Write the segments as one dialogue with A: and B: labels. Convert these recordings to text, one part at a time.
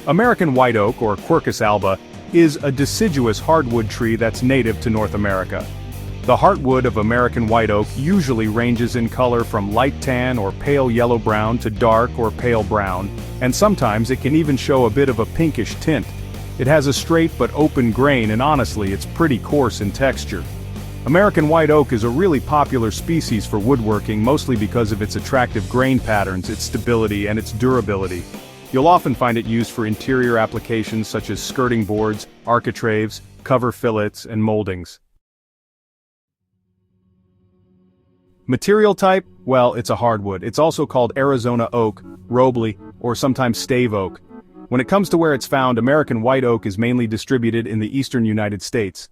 A: American white oak, or Quercus alba, is a deciduous hardwood tree that's native to North America. The heartwood of American white oak usually ranges in color from light tan or pale yellow-brown to dark or pale brown, and sometimes it can even show a bit of a pinkish tint. It has a straight but open grain, and honestly, it's pretty coarse in texture. American white oak is a really popular species for woodworking, mostly because of its attractive grain patterns, its stability, and its durability. You'll often find it used for interior applications such as skirting boards, architraves, cover fillets, and moldings. Material type? Well, it's a hardwood. It's also called Arizona oak, roble, or sometimes stave oak. When it comes to where it's found, American white oak is mainly distributed in the eastern United States.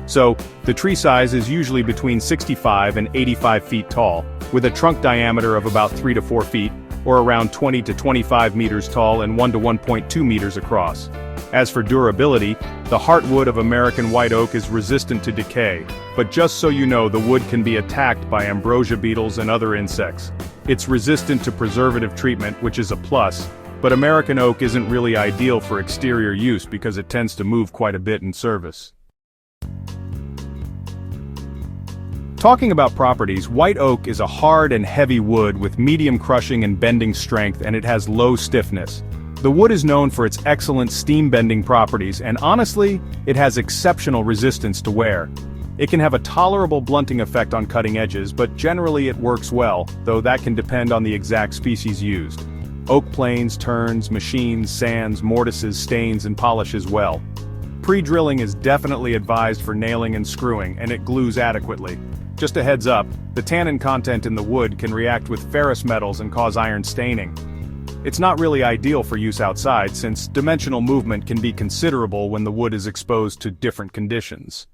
A: So, the tree size is usually between 65 and 85 feet tall, with a trunk diameter of about 3 to 4 feet, or around 20 to 25 meters tall and 1 to 1.2 meters across. As for durability, the heartwood of American white oak is resistant to decay, but just so you know, the wood can be attacked by ambrosia beetles and other insects. It's resistant to preservative treatment, which is a plus, but American oak isn't really ideal for exterior use because it tends to move quite a bit in service. Talking about properties, white oak is a hard and heavy wood with medium crushing and bending strength, and it has low stiffness. The wood is known for its excellent steam bending properties, and honestly, it has exceptional resistance to wear. It can have a tolerable blunting effect on cutting edges, but generally it works well, though that can depend on the exact species used. Oak planes, turns, machines, sands, mortises, stains, and polishes well. Pre-drilling is definitely advised for nailing and screwing, and it glues adequately. Just a heads up, the tannin content in the wood can react with ferrous metals and cause iron staining. It's not really ideal for use outside, since dimensional movement can be considerable when the wood is exposed to different conditions.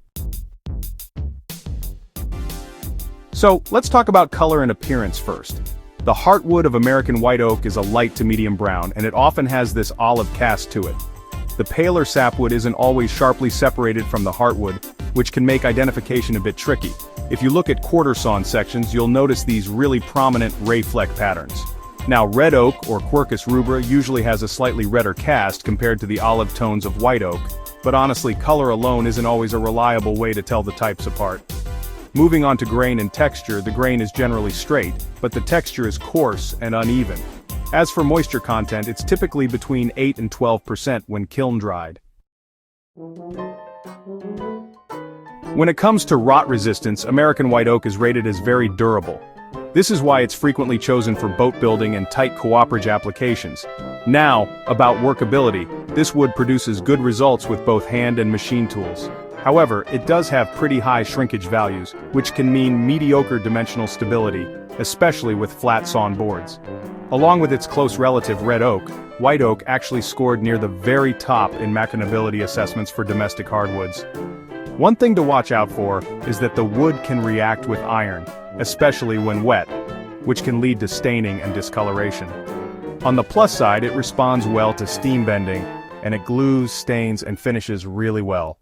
A: So, let's talk about color and appearance first. The heartwood of American white oak is a light to medium brown, and it often has this olive cast to it. The paler sapwood isn't always sharply separated from the heartwood, which can make identification a bit tricky. If you look at quarter sawn sections, you'll notice these really prominent ray fleck patterns. Now, red oak, or Quercus rubra, usually has a slightly redder cast compared to the olive tones of white oak, but honestly, color alone isn't always a reliable way to tell the types apart. Moving on to grain and texture, the grain is generally straight, but the texture is coarse and uneven. As for moisture content, it's typically between 8 and 12% when kiln dried. When it comes to rot resistance, American white oak is rated as very durable. This is why it's frequently chosen for boat building and tight cooperage applications. Now, about workability, this wood produces good results with both hand and machine tools. However, it does have pretty high shrinkage values, which can mean mediocre dimensional stability, especially with flat sawn boards. Along with its close relative red oak, white oak actually scored near the very top in machinability assessments for domestic hardwoods. One thing to watch out for is that the wood can react with iron, especially when wet, which can lead to staining and discoloration. On the plus side, it responds well to steam bending, and it glues, stains, and finishes really well.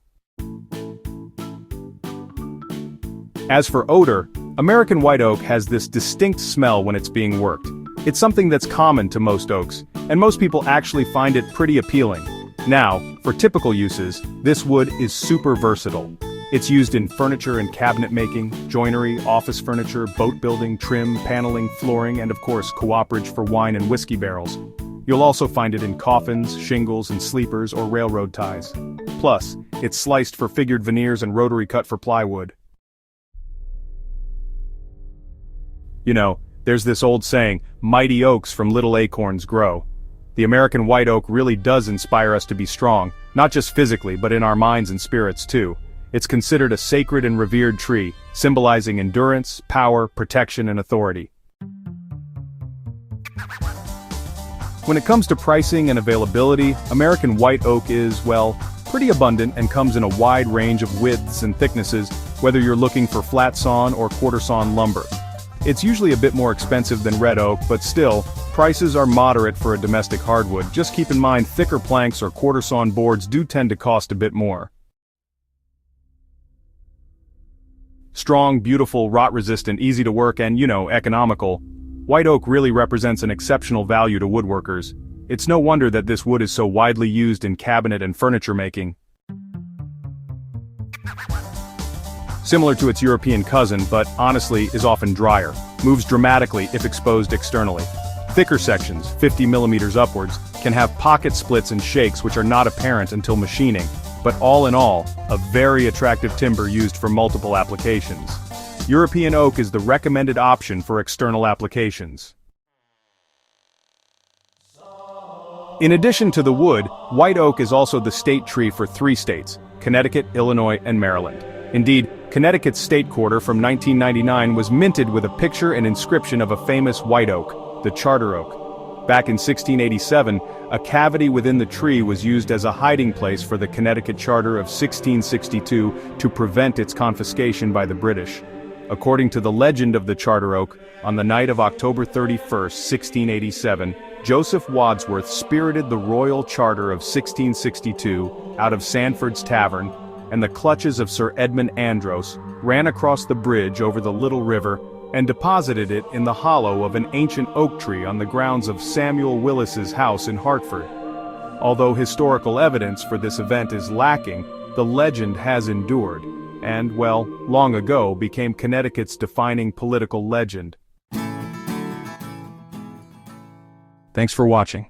A: As for odor, American white oak has this distinct smell when it's being worked. It's something that's common to most oaks, and most people actually find it pretty appealing. Now, for typical uses, this wood is super versatile. It's used in furniture and cabinet making, joinery, office furniture, boat building, trim, paneling, flooring, and of course, cooperage for wine and whiskey barrels. You'll also find it in coffins, shingles, and sleepers or railroad ties. Plus, it's sliced for figured veneers and rotary cut for plywood. You know, there's this old saying, mighty oaks from little acorns grow. The American white oak really does inspire us to be strong, not just physically but in our minds and spirits too. It's considered a sacred and revered tree, symbolizing endurance, power, protection, and authority. When it comes to pricing and availability, American white oak is, well, pretty abundant and comes in a wide range of widths and thicknesses, whether you're looking for flat sawn or quarter sawn lumber. It's usually a bit more expensive than red oak, but still, prices are moderate for a domestic hardwood. Just keep in mind thicker planks or quarter sawn boards do tend to cost a bit more. Strong, beautiful, rot-resistant, easy to work, and, economical. White oak really represents an exceptional value to woodworkers. It's no wonder that this wood is so widely used in cabinet and furniture making. Similar to its European cousin, but honestly is often drier, moves dramatically if exposed externally. Thicker sections, 50 millimeters upwards, can have pocket splits and shakes which are not apparent until machining, but all in all, a very attractive timber used for multiple applications. European oak is the recommended option for external applications. In addition to the wood, white oak is also the state tree for 3 states: Connecticut, Illinois, and Maryland. Indeed, Connecticut's state quarter from 1999 was minted with a picture and inscription of a famous white oak, the charter oak. Back in 1687, a cavity within the tree was used as a hiding place for the Connecticut Charter of 1662 to prevent its confiscation by the British. According to the legend of the charter oak, on the night of October 31st, 1687, Joseph Wadsworth spirited the royal charter of 1662 out of Sandford's Tavern, and the clutches of Sir Edmund Andros ran across the bridge over the Little River and deposited it in the hollow of an ancient oak tree on the grounds of Samuel Willis's house in Hartford. Although historical evidence for this event is lacking, the legend has endured, and, well, long ago became Connecticut's defining political legend. Thanks for watching.